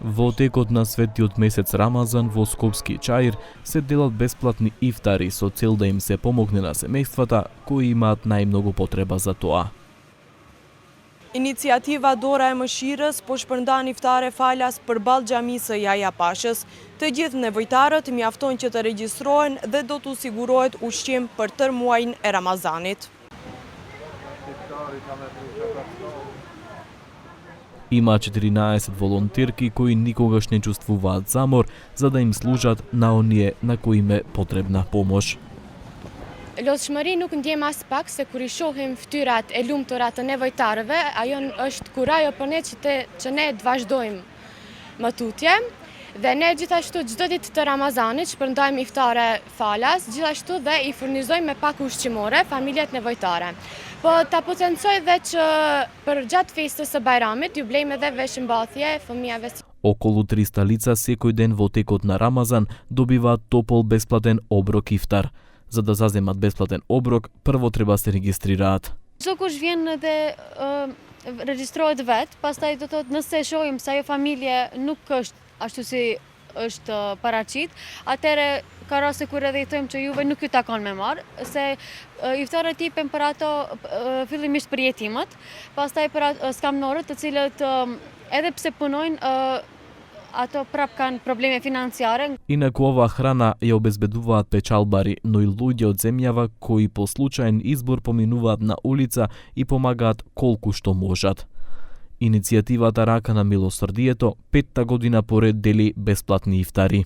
Во текот на светиот месец Рамазан во Скопски Чаир се делат бесплатни ифтари со цел да им се помогне на семејствата кои имаат најмногу потреба за тоа. Iniciativa Dora e Mëshirës po shpërndan iftare falas përballë xhamisë Jaja Pashës. Të gjithë nevojtarët mjafton që të regjistrohen dhe do t'u sigurohet ushqim për tërë muajin e Ramazanit. Има 14 волонтерки кои никогаш не чувствуваат замор за да им служат на оние на кои им е потребна помош. Lodhshmëri nuk ndjem as pak se kur I shohim fytyrat e lumtura të nevojtarëve, ajo është kurajo për ne që ne të vazhdojmë më tutje. Dhe ne gjithashtu çdo ditë të Ramazanit shpërndajmë iftare falas, gjithashtu dhe I furnizojmë me pak ushqimore familjet nevojtare. Po ta potencoj dhe që për gjatë festës së Bajramit ju blejmë edhe veshmbathje fëmijëve. Околу 300 лица секој ден во текот на Рамазан добиваат топол бесплатен оброк ифтар. За да заземат бесплатен оброк, прво треба се регистрираат. Çdo kush vjen dhe regjistrohet vet, pastaj do thotë nëse shohim se ajo familje nuk është ashtu si është paraqit, atëherë ka raste kur edhe I thojmë që juve nuk ju takon me marr, se iftarët tipen për ato fillimisht për jetimet, pastaj për skamnorët të cilët edhe pse punojnë ato prap kanë probleme financiare. Инаку ова храна ја обезбедуваат печалбари, но и луѓе од земјава кои по случаен избор поминуваат на улица и помагаат колку што можат. Иницијативата Рака на милосрдието 5-та година поред дели бесплатни ифтари.